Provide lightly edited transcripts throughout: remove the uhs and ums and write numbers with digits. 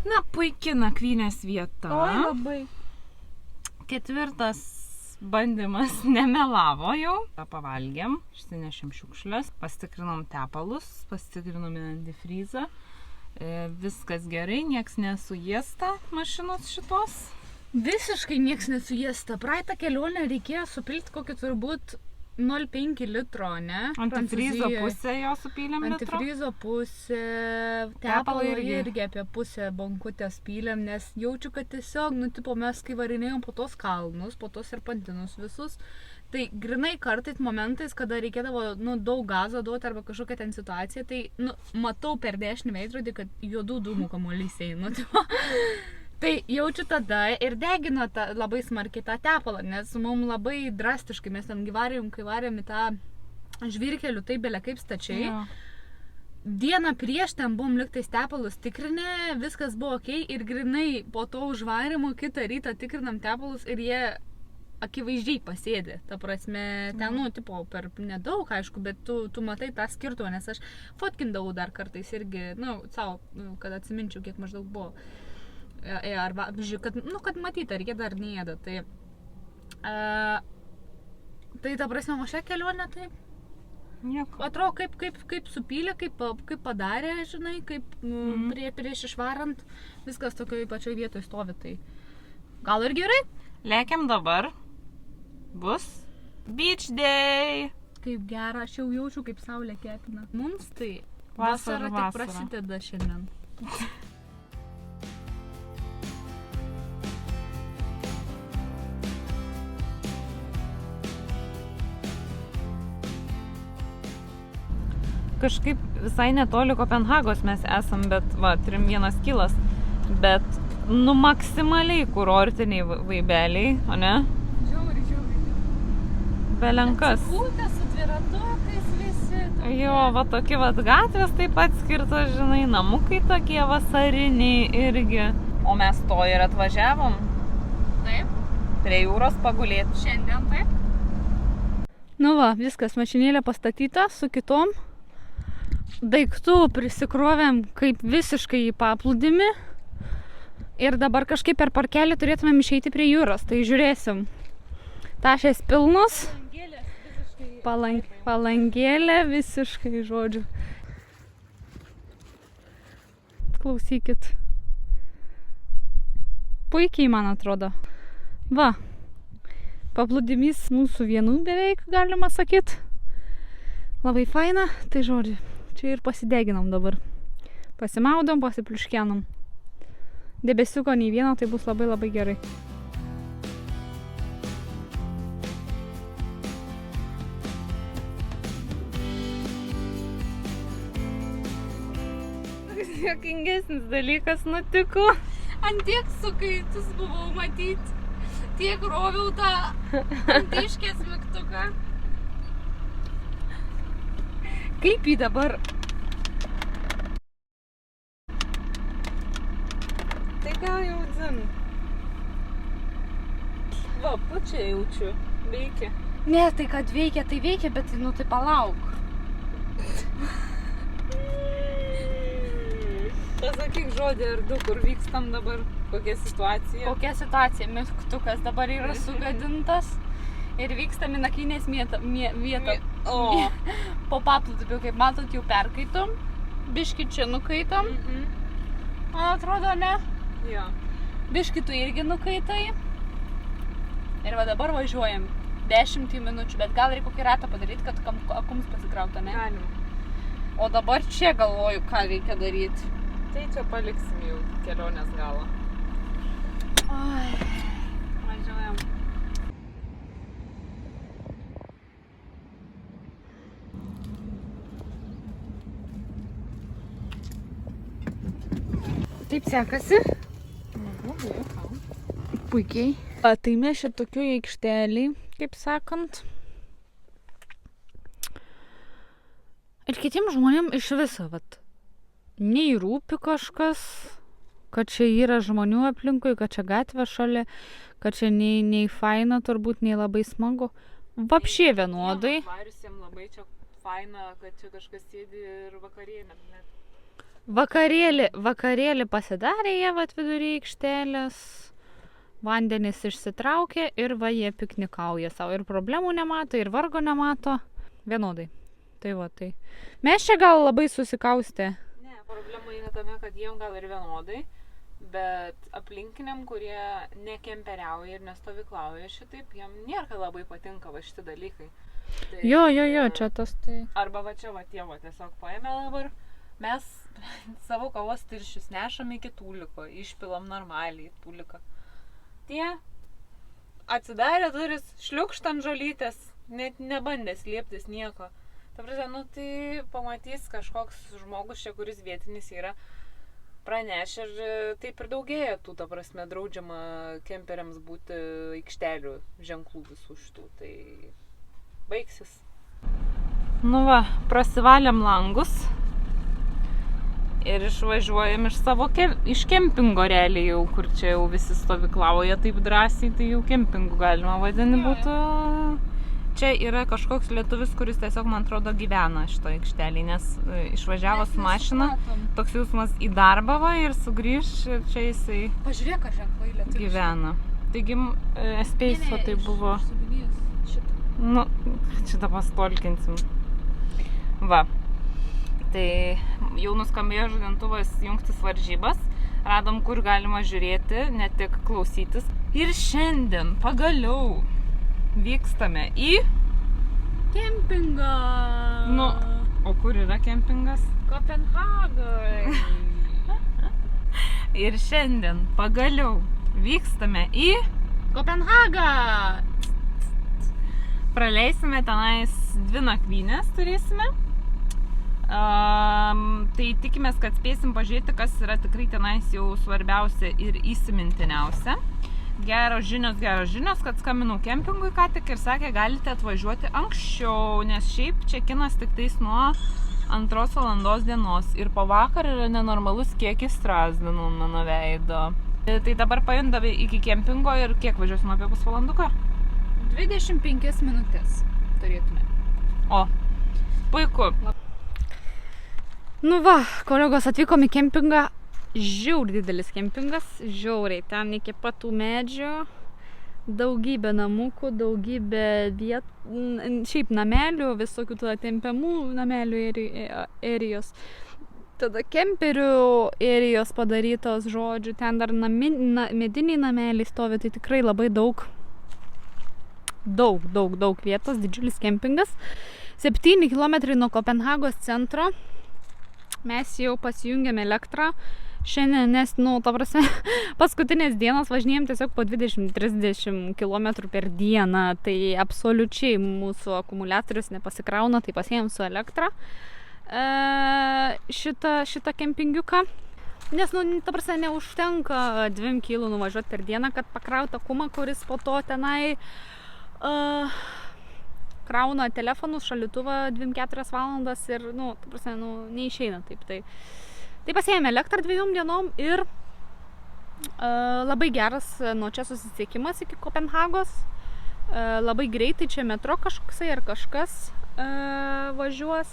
Na, puikia nakvynės vieta. Oi, labai. 4. bandymas nemelavo jau. Pavalgėm, išsinešėm šiukšles, pasitikrinom tepalus, pasitikrinom antifrizą. Viskas gerai, nieks nesuėsta mašinos šitos. Visiškai nieks nesuėsta. Praeitą kelionę reikėjo supilti kokį turbūt 0,5 litro, ne? Antifrizo pusę jo supylėm litro. Antifrizo pusę, tepalo irgi apie pusę bankutės pylėm, nes jaučiu, kad tiesiog, mes kai varinėjom po tos kalnus, po tos serpantinus visus, tai grinai kartais momentais, kada reikėdavo, daug gazo duoti arba kažkokią ten situaciją, tai, matau per dešinį veidrodį, kad juodų dūmų kamuolys eina, Tai jaučiu tada ir degino labai smarkiai tą tepalą, nes mums labai drastiškai, mes ten kai varėm į tą žvyrkelių, tai belia kaip stačiai. Jo. Dieną prieš ten buvom liktais tepalus tikrinę, viskas buvo okei ir grinai po to užvarimo kitą rytą tikrinam tepalus ir jie akivaizdžiai pasėdė. Ta prasme, ten, per nedaug, aišku, bet tu matai tą skirtumą, nes aš fotkindavau dar kartais irgi, savo, kad atsiminčiau, kiek maždaug buvo. Arba, kad matyti, ar jie dar neėda. Tai ta prasme, o šią kelionę taip. Nieko. Atrodo, kaip supylė, kaip padarė, žinai, kaip prieš išvarant, viskas tokioj pačioj vietoj stovi. Tai gal ir gerai? Lėkiam dabar. Bus beach day. Kaip gera, aš jau jaučiu, kaip saulė kepina. Mums tai Vasara tik prasideda šiandien. Kažkaip visai netoli Kopenhagos mes esam, bet 3-1 kilas, bet maksimaliai kurortiniai vaibeliai, o ne? Žiauriai. Belenkas. Atsipūtę su dviratukais visi. Jo, tokie gatvės taip pat skirtos, žinai, namukai tokie vasariniai irgi. O mes to ir atvažiavom. Taip. Prie jūros pagulėti. Šiandien taip. Viskas, mašinėlė pastatyta su kitom. Daiktų prisikrovėm kaip visiškai į paplūdimį ir dabar kažkaip per parkelį turėtumėm išeiti prie jūros, tai žiūrėsim. Tašės pilnos, palangėlė visiškai, žodžiu. Klausykit. Puikiai, man atrodo. Paplūdimys mūsų vienų beveik, galima sakyt. Labai faina, tai žodžiu. Čia ir pasideginam dabar. Pasimaudom, pasipliuškenam. Debesiuko nei vieno, tai bus labai labai gerai. Juokingesnis dalykas nutiko. Ant tiek sukaitus buvau matyti. Tiek roviau tą antiškės mygtuką. Kaip jį dabar? Tai gal jau dzin. Pučia jaučiu. Veikia. Ne, tai kad veikia, tai veikia, bet tai palauk. Pasakyk žodį ar du, kur vykstam dabar, kokia situacija. Kokia situacija, mygtukas dabar yra sugadintas. Ir vykstam į nakvynės vietą. Po paplūdimiu, kaip matot, jau perkaitom. Biškį čia nukaitom. Man atrodo, ne? Jo. Biškį tu irgi nukaitai. Ir dabar važiuojam 10 minučių, bet gal reikia kokį ratą padaryti, kad akums pasikrauta, ne? Galim. O dabar čia galvoju, ką reikia daryti. Tai čia paliksim jau kelionės galą. Važiuojam. Taip sekasi. Puikiai. Tai mes čia tokioj aikštelėj, kaip sakant. Ir kitiem žmonėm iš viso, nei rūpi kažkas, kad čia yra žmonių aplinkui, kad čia gatvė šalia, kad čia nei faina, turbūt nei labai smagu. Vapšė vienodai. Atvariusiem labai čia faina, kad čia kažkas sėdi ir vakarienė. Vakarėlį pasidarė jie vat vidury aikštelės, vandenys išsitraukė ir va jie piknikauja savo. Ir problemų nemato, ir vargo nemato. Vienodai. Tai va, tai. Mes čia gal labai susikaustę. Ne, problema yra tame, kad jiem gal ir vienodai, bet aplinkiniam, kurie nekemperiauja ir nestovyklauja šitaip, jiem nėra labai patinka va šitie dalykai. Tai, Jo, čia tas tai. Arba va čia va tie va tiesiog paėmė dabar. Mes savo kavos tirščius nešam iki tūliko, išpilam normaliai tūliką. Tie atsidarė duris, šliukšt ant žolytės, net nebandė slėptis nieko. Ta prasme, nu tai pamatys kažkoks žmogus čia, kuris vietinis yra, praneš ir taip ir daugėja tų, ta prasme, draudžiama kemperiams būti aikštelių ženklų visų šitų, tai baigsis. Nu va, prasivalėm langus. Ir išvažiuojam iš kempingo realiai jau, kur čia jau visi stovyklauja taip drąsiai, tai jau kempingu galima vadinti būtų. Čia yra kažkoks lietuvis, kuris tiesiog, man atrodo, gyvena šito aikštelį, nes išvažiavo su mašina, toks jausmas į darbą va ir sugrįž ir čia jisai Pažiūrėk, ar ženklai lietuviškai gyvena. Taigi, espeiso tai buvo... Nu, šitą pastolkinsim. Va. Tai jau nuskambėjo žadintuvas jungtis varžybas, radom, kur galima žiūrėti, ne tik klausytis. Ir šiandien pagaliau vykstame į... Kempingą! Nu, o kur yra kempingas? Kopenhagai! Ir šiandien pagaliau vykstame į... Kopenhagą! Praleisime tenais 2 nakvynės turėsime. Tai tikimės, kad spėsim pažiūrėti, kas yra tikrai tenais jau svarbiausia ir įsimintiniausia. Geros žinios, kad skambinau kempingui ką tik ir sakė, galite atvažiuoti anksčiau, nes šiaip čekinas tik tais nuo 2 valandos dienos ir po vakar yra nenormalus kiekis strazdinų mano veido. Tai dabar pajundame iki kempingo ir kiek važiuosim apie pusvalanduką? 25 minutės turėtume. O, puiku. Nu va, kolegos, atvykom į kempingą. Žiauriai didelis kempingas, žiauriai. Ten iki patų medžių, daugybė namukų, daugybė šiaip namelių, visokių tada tempiamų namelių erijos. Tada kemperių erijos padarytos, žodžiu, ten dar mediniai nameliai stovi, tai tikrai labai daug vietos, didžiulis kempingas. 7 km nuo Kopenhagos centro. Mes jau pasijungėme elektrą šiandien, nes, ta prasme, paskutinės dienos važinėjom tiesiog po 20-30 km per dieną, tai absoliučiai mūsų akumuliatorius nepasikrauna, tai pasiėmėm su elektra šitą kempingiuką. Nes, ta prasme, neužtenka 2 kg nuvažiuoti per dieną, kad pakrauta kumą, kuris po to tenai krauna telefonus, šaldytuvą 2-4 valandas ir, ta prasme, neišeina taip. Tai pasiėmėme elektrą 2 dienom ir labai geras nuo čia susisiekimas iki Kopenhagos. Labai greitai čia metro kažkoksai ar kažkas važiuos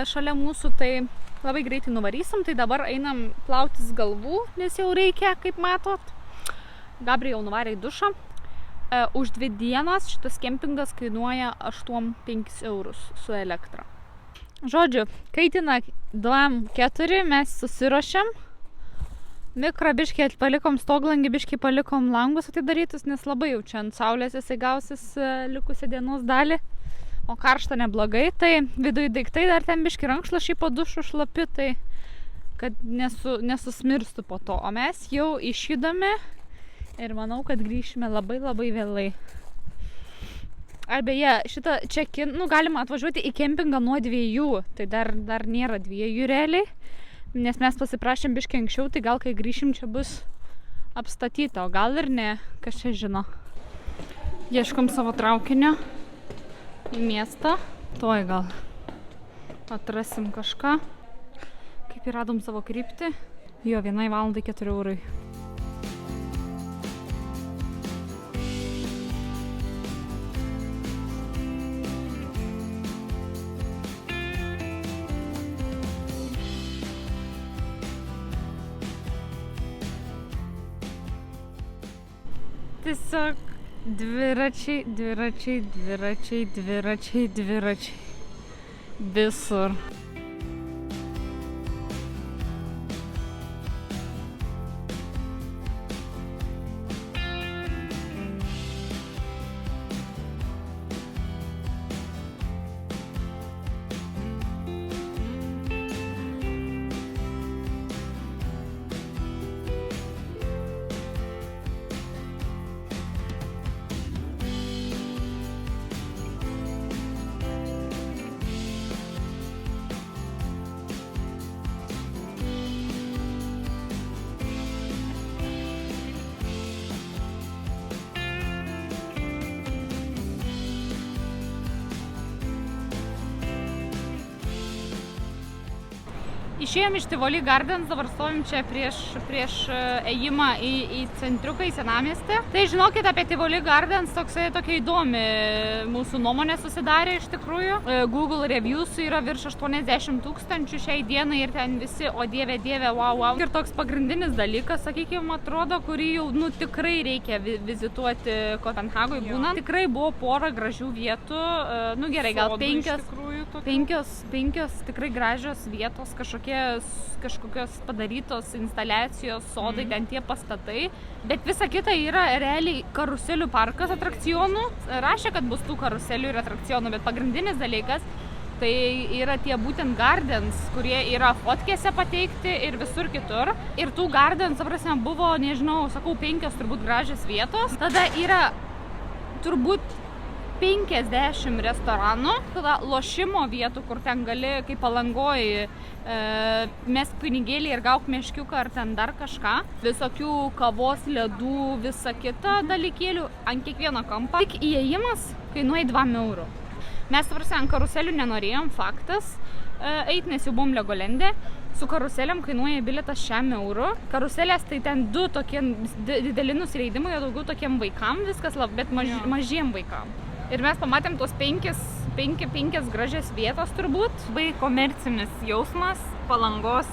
šalia mūsų, tai labai greitai nuvarysim. Tai dabar einam plautis galvų, nes jau reikia, kaip matot. Gabriel jau nuvarė į dušą. Už 2 dienas šitas kempingas kainuoja 8-5 eurus su elektra. Žodžiu, kaitina 2-4, mes susiruošėm. Mikrą biškį palikom stoglangį, biškį palikom langus atidarytus, nes labai jau čia ant saulės jisai gausis likusią dienos dalį. O karšta neblogai, tai viduj daiktai dar ten biškį rankšluosčiai po dušu šlapi, tai kad nesusmirstų po to. O mes jau išjudame. Ir manau, kad grįšime labai vėlai. Ar beje, šitą check-in, galima atvažiuoti į kempingą nuo 2, tai dar nėra 2 realiai, nes mes pasiprašėm biškį anksčiau, tai gal kai grįšim čia bus apstatyta, o gal ir ne, kas čia žino. Ieškom savo traukinio į miestą, toj gal atrasim kažką, kaip ir radom savo kryptį, jo 1 valandai 4 eurai. tiesiog dviračiai. Visur. Išėjom iš Tivoli Gardens, dabar stovim čia prieš ėjimą į centriuką, į senamiestį. Tai žinokit, apie Tivoli Gardens tokia įdomi mūsų nuomonė susidarė iš tikrųjų. Google reviews yra virš 80 000 šiai dienai ir ten visi, o dieve, wow. Ir toks pagrindinis dalykas, sakykime, atrodo, kurį jau tikrai reikia vizituoti Kopenhagoj būnant. Tikrai buvo pora gražių vietų, gerai, gal penkios tikrai gražios vietos, kažkokios padarytos instaliacijos, sodai, ten tie pastatai, bet visa kita yra realiai karuselių parkas atrakcionų. Rašė, kad bus tų karuselių ir atrakcionų, bet pagrindinis dalykas tai yra tie būtent gardens, kurie yra fotkėse pateikti ir visur kitur. Ir tų gardens, prasme, buvo, nežinau, sakau, 5 turbūt gražios vietos. Tada yra turbūt 50 restoranų, tada lošimo vietų, kur ten gali, kaip Palangoji, mesk pinigėlį ir gauk meškiuką ar ten dar kažką. Visokių kavos, ledų, visa kita dalykėlių ant kiekvieno kampo. Tik įėjimas kainuoja 2 eurų. Mes, ant karuselių nenorėjom, faktas, eit, nes jau buvom Legolande. Su karuseliam kainuoja bilietas 6 eurų. Karuselės tai ten 2 tokie dideli nusileidimai, o daugiau tokiem vaikam viskas, bet mažiem vaikam. Ir mes pamatėm tos 5 gražias vietos turbūt. Labai komercinis jausmas, Palangos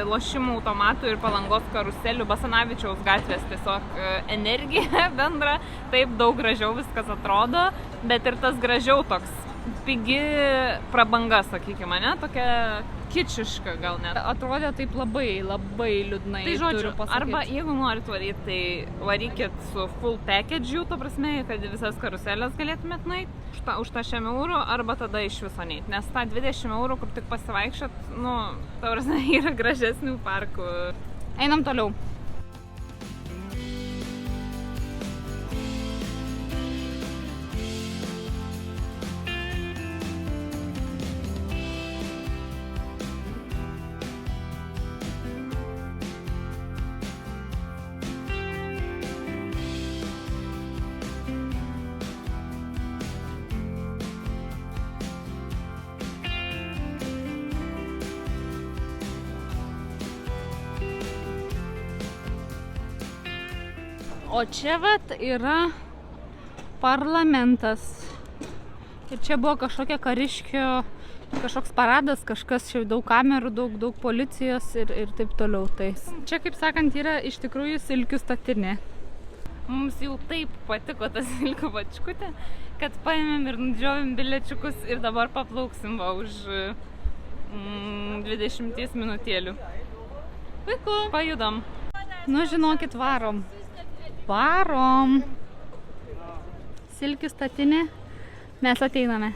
lošimų automatų ir Palangos karuselių, Basanavičiaus gatvės tiesiog energija bendra. Taip daug gražiau viskas atrodo, bet ir tas gražiau toks pigi prabanga, sakykime, ne? Tokia kičiška gal net. Atrodė taip labai liūdnai. Tai žodžiu, arba jeigu norit varyti, tai varykit su full package, to prasme, kad visas karuselės galėtumėt nueiti už tą 6 eurų, arba tada iš viso neiti. Nes tą 20 eurų, kur tik pasivaikščiot, ta prasme, yra gražesnių parkų. Einam toliau. O čia vat yra parlamentas. Ir čia buvo kažkokia kariškio, kažkoks paradas, kažkas, čia daug kamerų, daug policijos ir taip toliau. Tai čia, kaip sakant, yra iš tikrųjų silkių statinė. Mums jau taip patiko tas silkių bačkutė, kad paėmėm ir nudžiovėm biliečiukus ir dabar paplauksim už 20 minutėlių. Puiku, pajudam. Žinokit, varom. Silkių statinė, mes ateiname.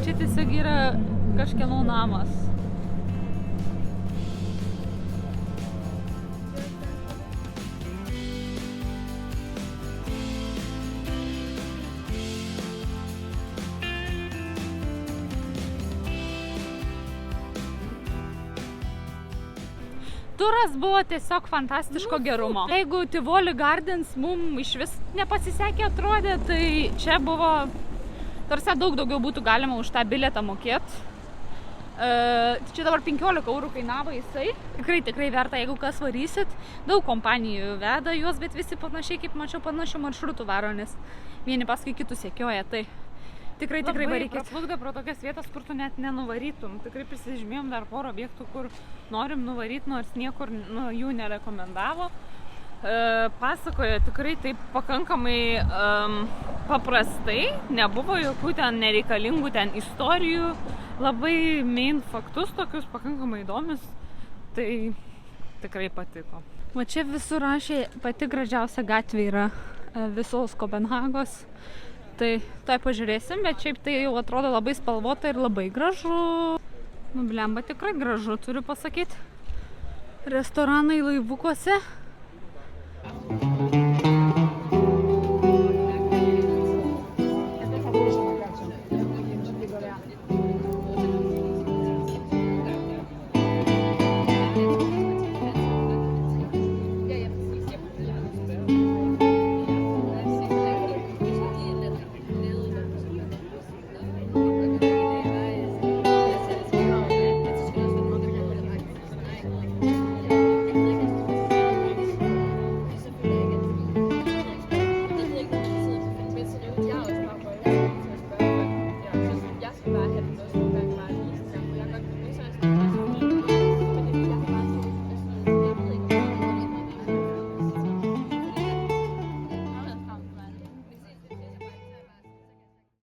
Čia tiesiog yra kažkieno namas. turas buvo tiesiog fantastiško gerumo. Jeigu Tivoli Gardens mums iš vis nepasisekė atrodė, tai čia buvo, tarsi daug daugiau būtų galima už tą bilietą mokėti. Čia dabar 15 eurų kainavo jisai. Tikrai verta, jeigu kas varysit. Daug kompanijų veda juos, bet visi panašiai, kaip mačiau, panašių maršrutų varo, nes vieni paskui kitus sekioja. Tai tikrai varykit. Praplukdė pro tokias vietas, kur tu net nenuvarytum. Tikrai prisižymėjom dar porą objektų, kur norim nuvaryti, nors niekur jų nerekomendavo. Pasakojo tikrai taip pakankamai paprastai, nebuvo jokių ten nereikalingų ten istorijų, labai main faktus tokius pakankamai įdomius, tai tikrai patiko. Va čia visur rašė, pati gražiausia gatvė yra visos Kopenhagos, tai pažiūrėsim, bet šiaip tai jau atrodo labai spalvota ir labai gražu. Nu, blemba, tikrai gražu, turiu pasakyti. Restoranai laivukuose.